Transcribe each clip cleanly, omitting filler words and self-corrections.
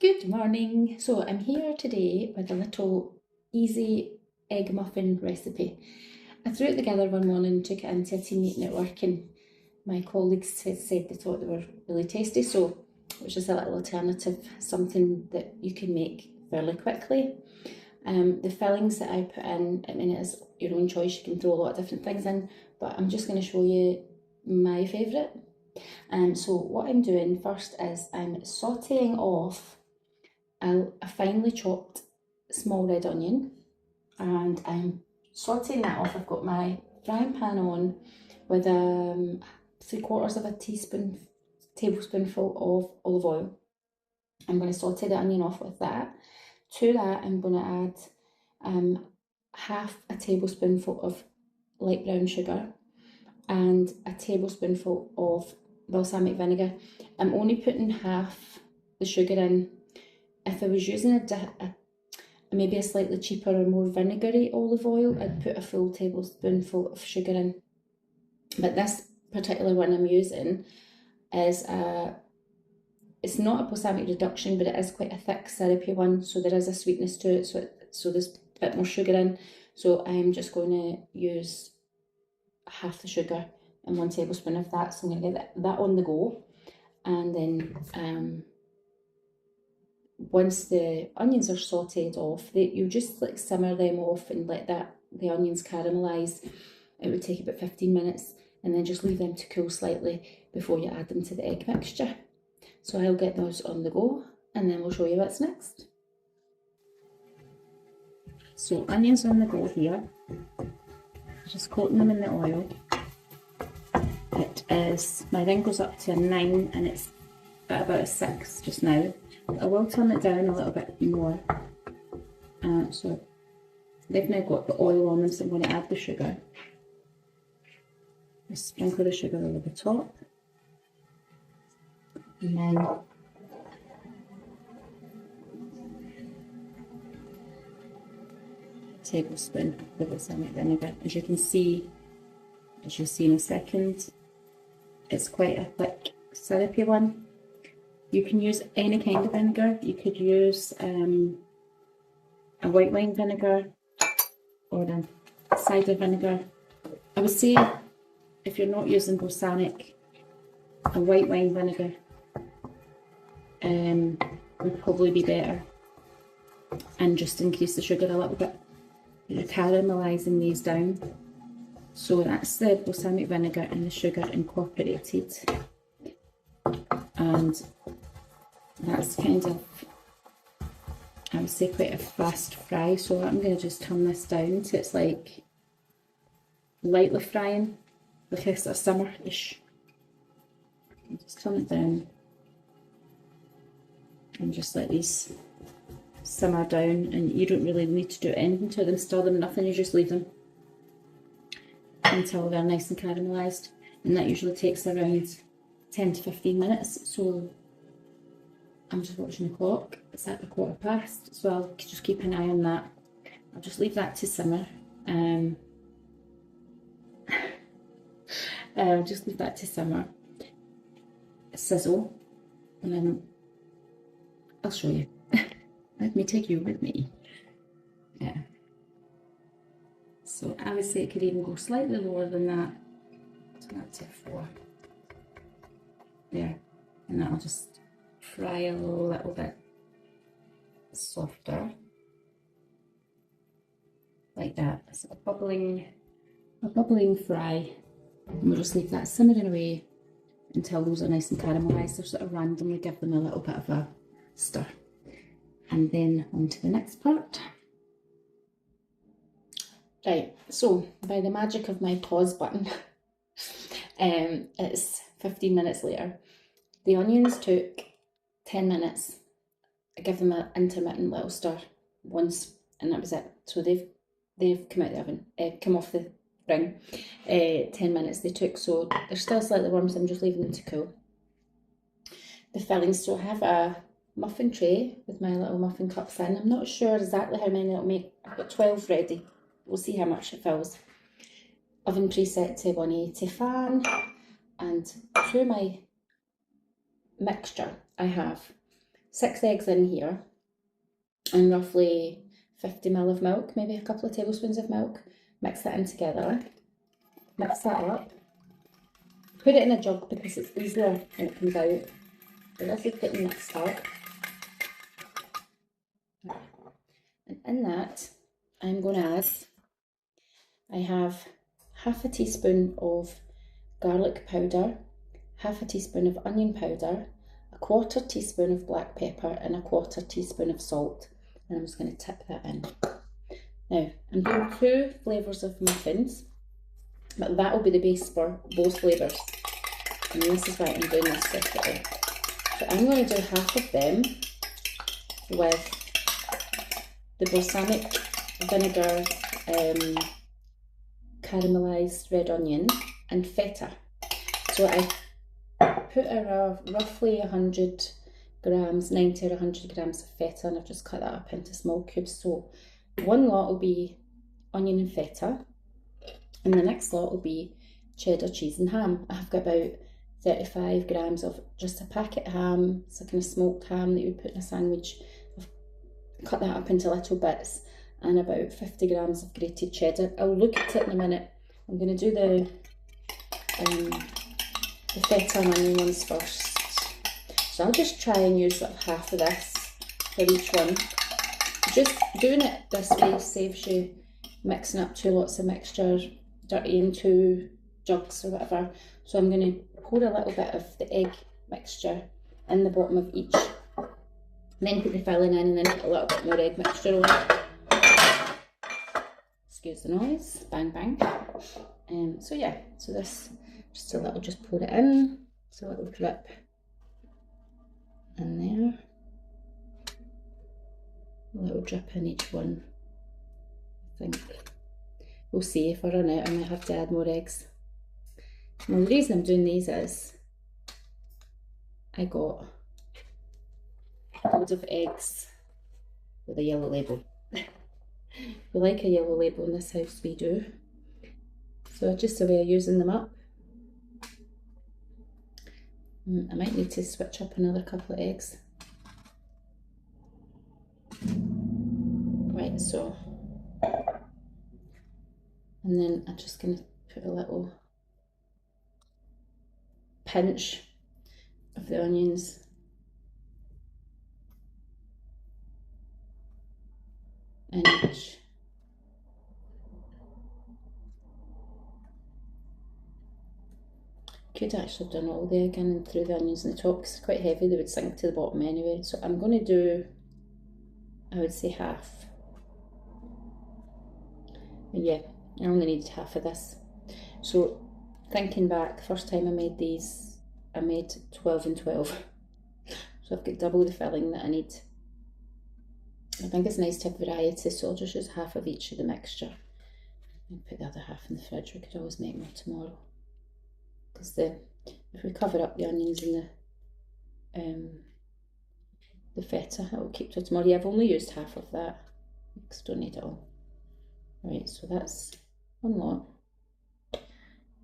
Good morning. So I'm here today with a little easy egg muffin recipe. I threw it together one morning and took it into a team meeting at work, and my colleagues had said they thought they were really tasty, so it was just a little alternative, something that you can make fairly quickly. The fillings that I put in, I mean, it is your own choice, you can throw a lot of different things in, but I'm just going to show you my favourite. So what I'm doing first is I'm sauteing off a finely chopped small red onion, and I'm sauteing that off. I've got my frying pan on with 3/4 of a tablespoonful of olive oil. I'm going to saute the onion off with that. To that, I'm going to add half a tablespoonful of light brown sugar and a tablespoonful of balsamic vinegar. I'm only putting half the sugar in. If I was using maybe a slightly cheaper or more vinegary olive oil, I'd put a full tablespoonful of sugar in. But this particular one I'm using is it's not a balsamic reduction, but it is quite a thick syrupy one, so there is a sweetness to it, so there's a bit more sugar in. So I'm just going to use half the sugar and 1 tablespoon of that. So I'm going to get that on the go, and then once the onions are sauteed off, you just like simmer them off and let the onions caramelise. It would take about 15 minutes, and then just leave them to cool slightly before you add them to the egg mixture. So I'll get those on the go, and then we'll show you what's next. So onions on the go here, just coating them in the oil. My ring goes up to a 9 and it's at about a 6 just now. I will turn it down a little bit more. So they've now got the oil on them, so I'm going to add the sugar. Just sprinkle the sugar over the top. And then a tablespoon of the balsamic vinegar. As you'll see in a second, it's quite a thick syrupy one. You can use any kind of vinegar. You could use a white wine vinegar or a cider vinegar. I would say if you're not using balsamic, a white wine vinegar would probably be better, and just increase the sugar a little bit. You're caramelising these down. So that's the balsamic vinegar and the sugar incorporated, and that's kind of, I would say, quite a fast fry. So I'm going to just turn this down to it's like lightly frying, like a sort of simmer-ish. Just turn it down and just let these simmer down, and you don't really need to do anything to them, stir them, nothing, you just leave them until they're nice and caramelised, and that usually takes around 10 to 15 minutes. So I'm just watching the clock, it's at the 1/4, so I'll just keep an eye on that. I'll just leave that to simmer. Just leave that to simmer, sizzle, and then I'll show you. Let me take you with me. Yeah. So I would say it could even go slightly lower than that. So that's to 4. There. And that'll just fry a little bit softer. Like that. It's a bubbling fry. And we'll just leave that simmering away until those are nice and caramelised. I'll sort of randomly give them a little bit of a stir. And then on to the next part. Right, so by the magic of my pause button, it's 15 minutes later. The onions took 10 minutes. I give them an intermittent little stir once, and that was it. So they've come out the oven, come off the ring. 10 minutes they took, so they're still slightly warm, so I'm just leaving them to cool. The fillings, so I have a muffin tray with my little muffin cups in. I'm not sure exactly how many it'll make. I've got 12 ready. We'll see how much it fills. Oven preset to 180 fan, and through my mixture I have 6 eggs in here and roughly 50 ml of milk, maybe a couple of tablespoons of milk. Mix that in together, mix that up. Put it in a jug because it's easier when it comes out. So this is getting mixed up. And in that, I'm going to add, I have half a teaspoon of garlic powder, half a teaspoon of onion powder, a 1/4 teaspoon of black pepper, and a 1/4 teaspoon of salt. And I'm just going to tip that in. Now, I'm doing 2 flavours of muffins, but that will be the base for both flavours. And this is why I'm doing this separately. So I'm going to do half of them with the balsamic vinegar, caramelised red onion and feta. So I put roughly 100 grams, 90 or 100 grams of feta, and I've just cut that up into small cubes. So one lot will be onion and feta, and the next lot will be cheddar cheese and ham. I've got about 35 grams of just a packet ham. It's a kind of smoked ham that you would put in a sandwich. I've cut that up into little bits, and about 50 grams of grated cheddar. I'll look at it in a minute. I'm going to do the feta and onion ones first. So I'll just try and use like half of this for each one. Just doing it this way saves you mixing up 2 lots of mixture, dirtying 2 jugs or whatever. So I'm going to pour a little bit of the egg mixture in the bottom of each, then put the filling in, and then put a little bit more egg mixture on it. Excuse the noise, bang bang. So yeah, so this, just a little, just pour it in, so a little drip in there, a little drip in each one. I think we'll see if I run out, I might have to add more eggs. Now the reason I'm doing these is I got loads of eggs with a yellow label. We like a yellow label in this house, we do. So just a way of using them up. I might need to switch up another couple of eggs. Right, so, and then I'm just going to put a little pinch of the onions in each. Could actually have done all the egg in and threw the onions in the top because it's quite heavy, they would sink to the bottom anyway. So I'm going to do, I would say half. And yeah, I only need half of this. So thinking back, first time I made these, I made 12 and 12. So I've got double the filling that I need. I think it's nice to have variety, so I'll just use half of each of the mixture and put the other half in the fridge. We could always make more tomorrow. Because if we cover up the onions and the feta, it will keep till tomorrow. Yeah, I've only used half of that because I don't need it all. Right, so that's one lot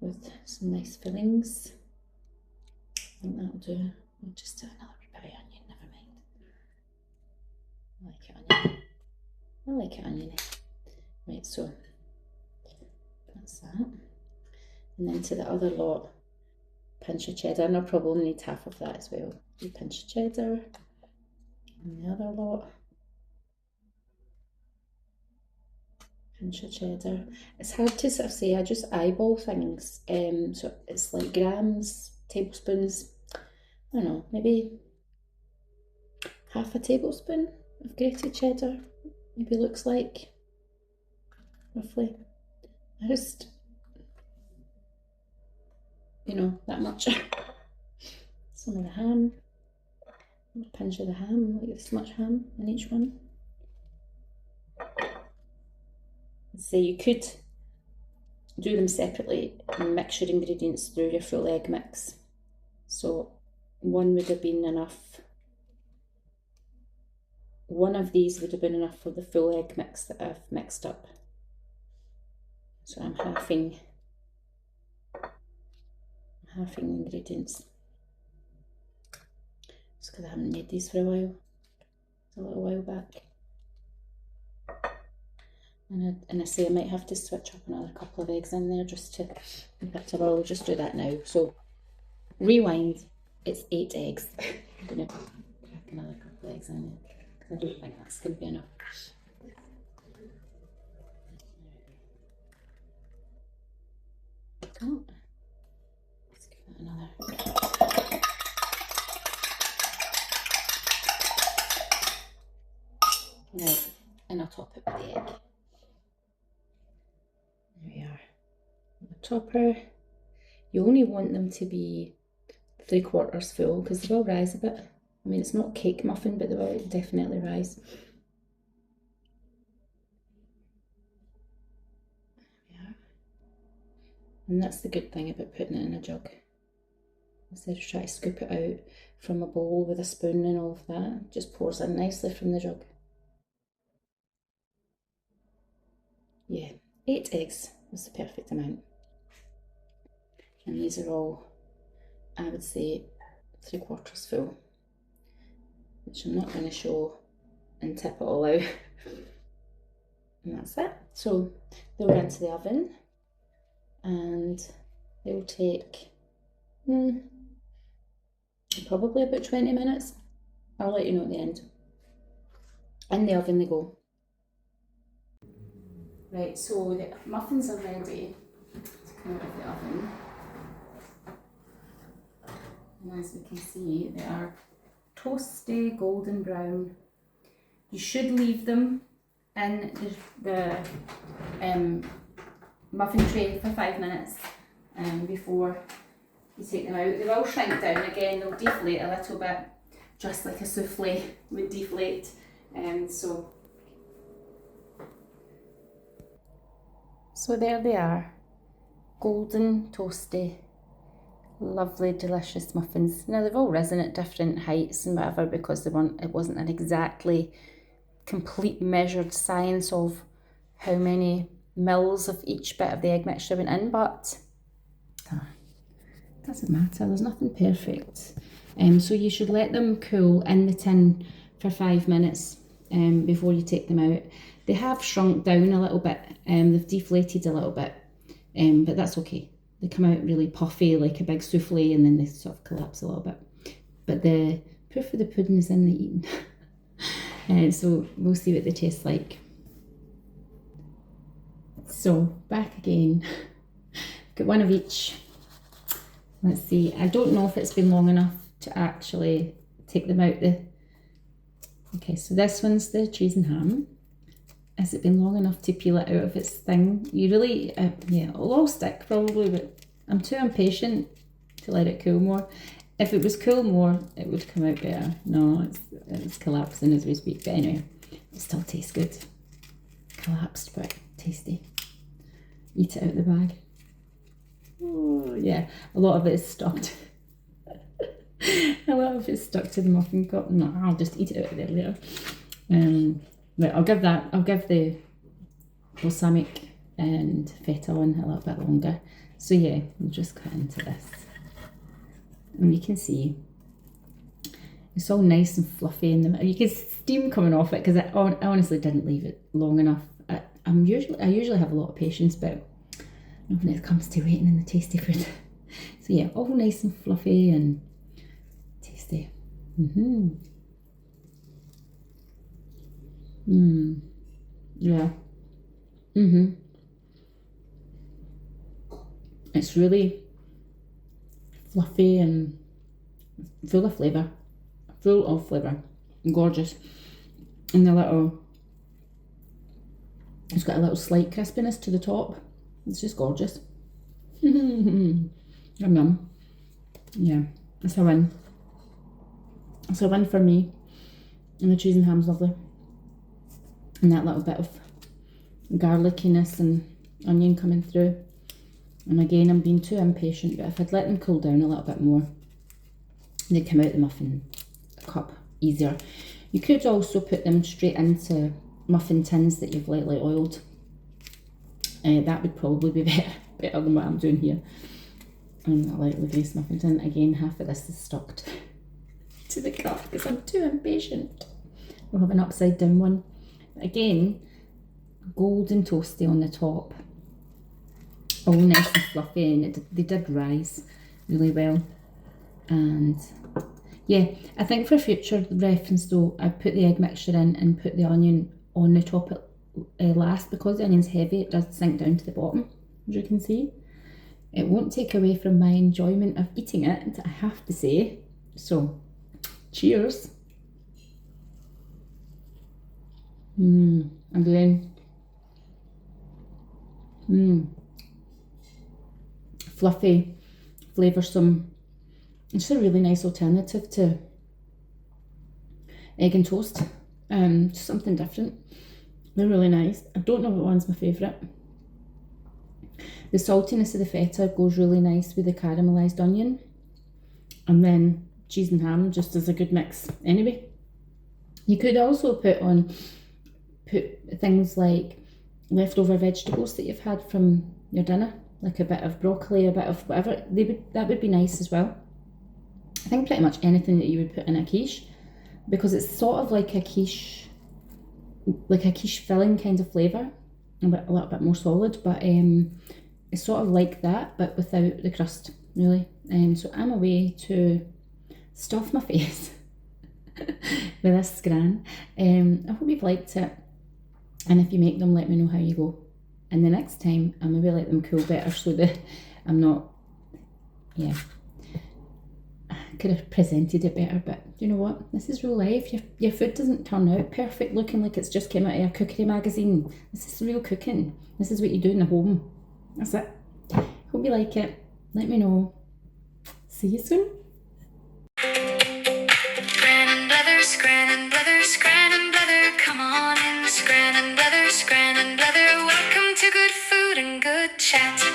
with some nice fillings. I think that'll do. I'll just do another bit of onion, never mind. I like it oniony. I like it oniony. Right, so that's that. And then to the other lot, pinch of cheddar, and I'll probably need half of that as well. A pinch of cheddar, and the other lot, pinch of cheddar. It's hard to sort of say, I just eyeball things, so it's like grams, tablespoons, I don't know, maybe half a tablespoon of grated cheddar, maybe looks like, roughly. I just, you know, that much. Some of the ham, a pinch of the ham, like this much ham in each one. So you could do them separately and mix your ingredients through your full egg mix. So one would have been enough, one of these would have been enough for the full egg mix that I've mixed up. So I'm halving the ingredients. Just because I haven't made these for a while. A little while back. And I say I might have to switch up another couple of eggs in there just to make it to, I'll just do that now. So rewind, it's 8 eggs. I'm going to crack another couple of eggs in there because I don't think that's going to be enough. Oh, let's give it another. Right, and I'll top it with the egg. There we are. The topper. You only want them to be 3/4 full because they will rise a bit. I mean, it's not cake muffin, but they will definitely rise. There we are. And that's the good thing about putting it in a jug. Instead of trying to scoop it out from a bowl with a spoon and all of that, it just pours in nicely from the jug. Yeah, 8 eggs was the perfect amount. And these are all, I would say, 3/4 full, which I'm not going to show and tip it all out. And that's it. So they'll go into the oven and they'll take probably about 20 minutes. I'll let you know at the end. In the oven they go. Right, so the muffins are ready to come out of the oven. And as we can see, they are toasty, golden brown. You should leave them in the muffin tray for 5 minutes before you take them out. They will shrink down again, they'll deflate a little bit, just like a souffle would deflate. So there they are, golden, toasty, lovely, delicious muffins. Now they've all risen at different heights and whatever because it wasn't an exactly complete measured science of how many mils of each bit of the egg mixture went in, but it doesn't matter, there's nothing perfect. So you should let them cool in the tin for 5 minutes before you take them out. They have shrunk down a little bit, they've deflated a little bit, but that's okay. They come out really puffy like a big souffle and then they sort of collapse a little bit. But the proof of the pudding is in the eating. So we'll see what they taste like. So back again, got one of each. Let's see, I don't know if it's been long enough to actually take them out okay, so this one's the cheese and ham. Has it been long enough to peel it out of its thing? You really, yeah, it'll all stick probably, but I'm too impatient to let it cool more. If it was cool more, it would come out better. No, it's collapsing as we speak, but anyway, it still tastes good. Collapsed, but tasty. Eat it out the bag. Oh, yeah, a lot of it is stuck. A lot of it's stuck to the muffin cup. No, I'll just eat it out of there later. Right, I'll give the balsamic and feta one a little bit longer. So yeah, we'll just cut into this. And you can see it's all nice and fluffy in the, you can steam coming off it because I honestly didn't leave it long enough. I usually have a lot of patience, but not when it comes to waiting in the tasty food. So yeah, all nice and fluffy and tasty. Yeah. It's really fluffy and full of flavour. Gorgeous. And it's got a little slight crispiness to the top. It's just gorgeous. Yum yum. Yeah, it's a win. It's a win for me. And the cheese and ham's lovely. And that little bit of garlickiness and onion coming through. And again, I'm being too impatient, but if I'd let them cool down a little bit more, they'd come out the muffin cup easier. You could also put them straight into muffin tins that you've lightly oiled. That would probably be better than what I'm doing here. And a lightly greased muffin tin. Again, half of this is stuck. to the cup because I'm too impatient. We'll have an upside down one. Again, golden toasty on the top. All nice and fluffy, and they did rise really well. And yeah, I think for future reference though, I put the egg mixture in and put the onion on the top last, because the onion's heavy. It does sink down to the bottom, as you can see. It won't take away from my enjoyment of eating it, I have to say. So, cheers. Again. Fluffy, flavoursome. It's a really nice alternative to egg and toast. Just something different. They're really nice. I don't know what one's my favourite. The saltiness of the feta goes really nice with the caramelised onion. And then cheese and ham just as a good mix anyway. You could also put things like leftover vegetables that you've had from your dinner, like a bit of broccoli, a bit of whatever. That would be nice as well. I think pretty much anything that you would put in a quiche, because it's sort of like a quiche filling kind of flavour, a little bit more solid, but it's sort of like that, but without the crust, really. So I'm away to stuff my face with this scran. I hope you've liked it, and if you make them, let me know how you go. And the next time, I'll maybe let them cool better so that I'm not, yeah, I could have presented it better, but you know what? This is real life. Your food doesn't turn out perfect looking like it's just came out of a cookery magazine. This is real cooking. This is what you do in the home. That's it. Hope you like it. Let me know. See you soon. Scran and blether, scran and blether, scran and blether. Come on in, scran and blether, scran and blether. Welcome to good food and good chat.